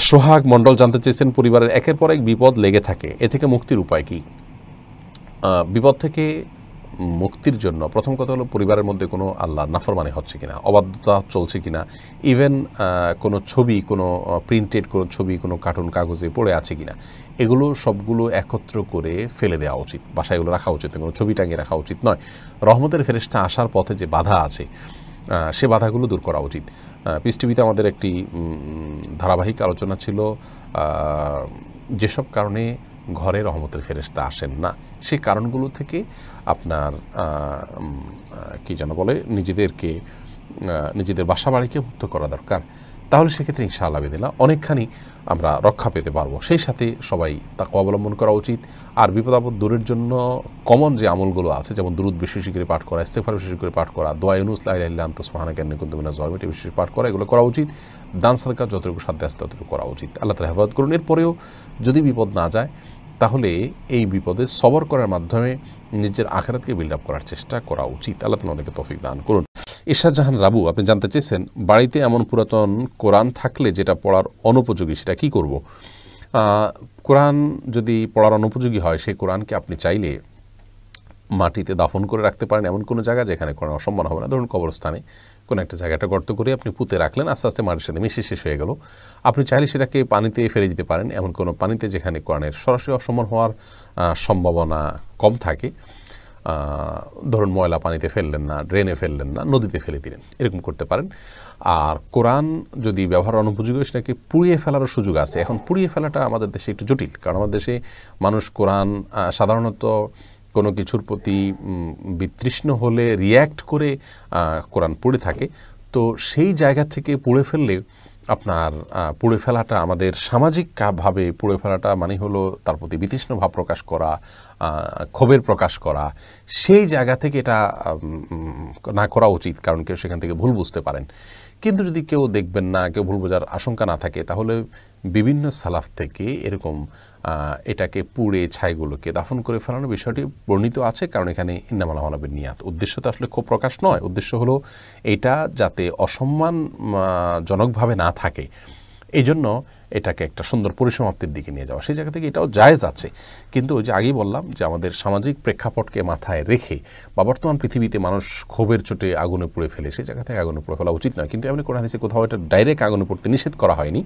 সোহাগ মণ্ডল জানতে চেয়েছেন, পরিবারের একের পর এক বিপদ লেগে থাকে, এ থেকে মুক্তির উপায় কি? বিপদ থেকে মুক্তির জন্য প্রথম কথা হলো পরিবারের মধ্যে কোনো আল্লাহর নাফরমানি হচ্ছে কিনা, অবাধ্যতা চলছে কিনা, ইভেন কোনো ছবি, কোনো প্রিন্টেড কোনো ছবি, কোনো কার্টুন কাগজে পড়ে আছে কিনা, এগুলো সবগুলো একত্র করে ফেলে দেওয়া উচিত, বাসায় এগুলো রাখা উচিত, কোনো ছবি টাঙিয়ে রাখা উচিত নয়। রহমতের ফেরেশতা আসার পথে যে বাধা আছে সে বাধাগুলো দূর করা উচিত। পিস টিভিতে আমাদের একটি ধারাবাহিক আলোচনা ছিল যেসব কারণে ঘরে রহমতের ফেরেশতা আসেন না, সেই কারণগুলো থেকে আপনার কি যেন বলে নিজেদের বাসা বাড়িকে মুক্ত করা দরকার। তাহলে সেক্ষেত্রে ইনশাআল্লাহ বিদিল্লাহ অনেকখানি আমরা রক্ষা পেতে পারবো। সেই সাথে সবাই তাকওয়া অবলম্বন করা উচিত। আর বিপদ আপদ দূরের জন্য কমন যে আমলগুলো আছে, যেমন দুরূদ বেশি করে পাঠ করা, ইস্তেগফার বেশি করে পাঠ করা, দোয়া ইউনুস লা ইলাহা ইল্লা আনতা সুবহানাকা ইন্নী কুনতু মিনাজ জালিমিন বেশি পাঠ করা, এগুলো করা উচিত। দান সাদকা যতটুকু সাধ্য আছে ততটুকু করা উচিত। আল্লাহ তাআলা হেফাজত করুন। এরপরেও যদি বিপদ না যায় তাহলে এই বিপদে সবর করার মাধ্যমে নিজের আখিরাতকে বিল্ড আপ করার চেষ্টা করা উচিত। আল্লাহ তাআলা আমাদেরকে তৌফিক দান করুন। ইরশাদ জাহান রাবু আপনি জানতে চেয়েছেন, বাড়িতে এমন পুরাতন কোরআন থাকলে যেটা পড়ার অনুপযোগী, সেটা কি করব? কোরআন যদি পড়ার অনুপযোগী হয়, সেই কোরআনকে আপনি চাইলে মাটিতে দাফন করে রাখতে পারেন এমন কোনো জায়গা যেখানে কোরআন অসম্মান হবে না। ধরুন কবরস্থানে কোনো একটা জায়গাটা গর্ত করে আপনি পুঁতে রাখলেন, আস্তে আস্তে মাটির সাথে মিশে শেষ হয়ে গেল। আপনি চাইলে সেটাকে পানিতে ফেলে দিতে পারেন, এমন কোনো পানিতে যেখানে কোরআনের সরাসরি অসম্মান হওয়ার সম্ভাবনা কম থাকে। ধরুন ময়লা পানিতে ফেললেন না, ড্রেনে ফেললেন না, নদীতে ফেলে দিলেন, এরকম করতে পারেন। আর কোরআন যদি ব্যবহার অনুপযোগী হয়, সেটাকে পুড়িয়ে ফেলারও সুযোগ আছে। এখন পুড়িয়ে ফেলাটা আমাদের দেশে একটু জটিল, কারণ আমাদের দেশে মানুষ কোরআন সাধারণত কোনো কিছুর প্রতি বিতৃষ্ণ হলে রিয়্যাক্ট করে কোরআন পড়ে থাকে। তো সেই জায়গা থেকে পুড়ে ফেললে আপনার পুড়ে ফেলাটা আমাদের সামাজিকভাবে পুড়ে ফেলাটা মানে হলো তার প্রতি বিতৃষ্ণ ভাব প্রকাশ করা, ক্ষোভের প্রকাশ করা। সেই জায়গা থেকে এটা না করা উচিত, কারণ কেউ সেখান থেকে ভুল বুঝতে পারেন। কিন্তু যদি কেউ দেখবেন না, কেউ ভুল বোঝার আশঙ্কা না থাকে, তাহলে বিভিন্ন সালাফ থেকে এরকম এটাকে পুড়ে ছাইগুলোকে দাফন করে ফেলানোর বিষয়টি বর্ণিত আছে। কারণ এখানে ইন্নামাল আমালু বিন্নিয়াত, উদ্দেশ্য তো আসলে ক্ষোভ প্রকাশ নয়, উদ্দেশ্য হলো এটা যাতে অসম্মানজনকভাবে না থাকে, এই জন্য এটাকে একটা সুন্দর পরিসমাপ্তির দিকে নিয়ে যাওয়া। সেই জায়গা থেকে এটাও জায়েজ আছে। কিন্তু ওই যে আগেই বললাম যে আমাদের সামাজিক প্রেক্ষাপটকে মাথায় রেখে বা বর্তমান পৃথিবীতে মানুষ ক্ষোভের চোটে আগুনে পুড়ে ফেলে, সেই জায়গা থেকে আগুনে পুড়ে ফেলা উচিত নয়। কিন্তু এমনি কোরআন হাদিসে কোথাও এটা ডাইরেক্ট আগুনে পড়তে নিষেধ করা হয়নি।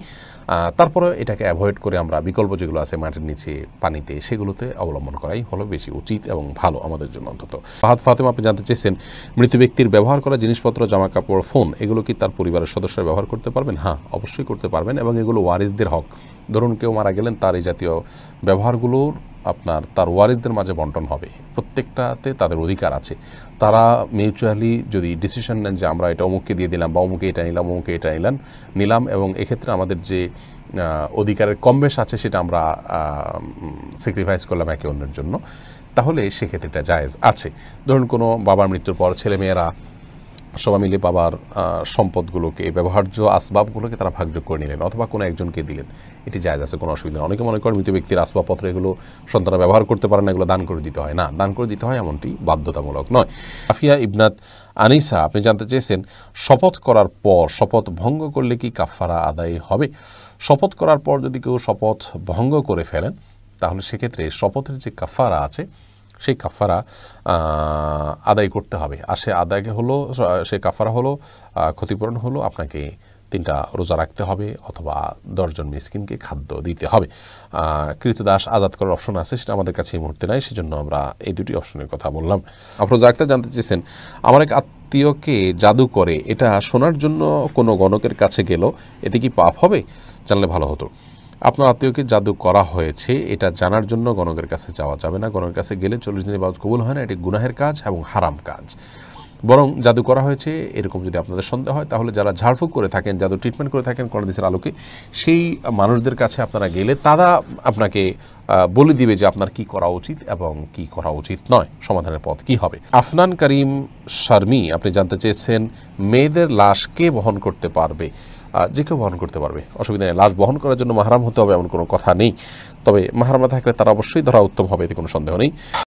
তারপরে এটাকে অ্যাভয়েড করে আমরা বিকল্প যেগুলো আছে মাটির নিচে, পানিতে, সেগুলোতে অবলম্বন করাই হলো বেশি উচিত এবং ভালো আমাদের জন্য অন্তত। ফাহাদ ফাতেমা আপনি জানতে চেয়েছেন, মৃত ব্যক্তির ব্যবহার করা জিনিসপত্র, জামা কাপড়, ফোন, এগুলো কি তার পরিবারের সদস্যরা ব্যবহার করতে পারবেন? হ্যাঁ, অবশ্যই করতে পারবেন, এবং এগুলো ওয়ারিসদের হক। ধরুন কেউ মারা গেলেন, তার এই জাতীয় ব্যবহারগুলোর আপনার তার ওয়ারিসদের মাঝে বন্টন হবে। প্রত্যেকটাতে তাদের অধিকার আছে। তারা মিউচুয়ালি যদি ডিসিশন নেন যে আমরা এটা অমুককে দিয়ে দিলাম, বা অমুকে এটা নিলাম, অমুকে এটা নিলাম, এবং এক্ষেত্রে আমাদের যে অধিকারের কম বেশ আছে সেটা আমরা স্যাক্রিফাইস করলাম একে অন্যের জন্য, তাহলে সেক্ষেত্রে এটা জায়েজ আছে। ধরুন কোনো বাবার মৃত্যুর পর ছেলেমেয়েরা সবাই মিলে বাবার সম্পদগুলোকে, ব্যবহার্য আসবাবগুলোকে তারা ভাগযোগ করে নিলেন, অথবা কোনো একজনকে দিলেন, এটি জায়েজ আছে, কোনো অসুবিধা নেই। অনেকে মনে করেন মৃত ব্যক্তির আসবাবপত্র এগুলো সন্তানরা ব্যবহার করতে পারেন না, এগুলো দান করে দিতে হয়। না, দান করে দিতে হয়, এমনটি বাধ্যতামূলক নয়। আফিয়া ইবনাত আনিসা আপনি জানতে চেয়েছেন, শপথ করার পর শপথ ভঙ্গ করলে কি কাফারা আদায় হবে? শপথ করার পর যদি কেউ শপথ ভঙ্গ করে ফেলেন, তাহলে সেক্ষেত্রে শপথের যে কাফারা আছে সেই কাফারা আদায় করতে হবে। আর সে আদায়কে হলো, সে কাফারা হলো, ক্ষতিপূরণ হলো আপনাকে 3টা রোজা রাখতে হবে, অথবা 10 জন মিসকিনকে খাদ্য দিতে হবে। কৃতদাস আজাদ করার অপশন আছে, সেটা আমাদের কাছে এই মুহূর্তে নাই, সেজন্য আমরা এই দুটি অপশনের কথা বললাম। আফরোজা আক্তার জানতে চেয়েছেন, আমার এক আত্মীয়কে জাদু করে, এটা শোনার জন্য কোনো গণকের কাছে গেল, এতে কি পাপ হবে? জানলে ভালো হতো। আপনার আত্মীয়কে জাদু করা হয়েছে, এটা জানার জন্য গণকের কাছে যাওয়া যাবে না। গণকের কাছে গেলে 40 দিনের ইবাদত কবুল হয় না, এটি গুনাহের কাজ এবং হারাম কাজ। বরং জাদু করা হয়েছে এরকম যদি আপনাদের সন্দেহ হয়, তাহলে যারা ঝাড়ফুঁক করে থাকেন, জাদু ট্রিটমেন্ট করে থাকেন কোরআন হাদিসের আলোকে, সেই মানুষদের কাছে আপনারা গেলে তারা আপনাকে বলে দিবে যে আপনার কি করা উচিত এবং কি করা উচিত নয়, সমাধানের পথ কি হবে। আফনান করিম শারমি আপনি জানতে চেয়েছেন, মেয়েদের লাশ কে বহন করতে পারবে? যে কেউ বহন করতে পারবে, অসুবিধা নেই। লাশ বহন করার জন্য মাহরাম হতে হবে এমন কোনো কথা নেই, তবে মাহরাম না থাকলে তারা অবশ্যই ধরা উত্তম হবে, এতে কোনো সন্দেহ নেই।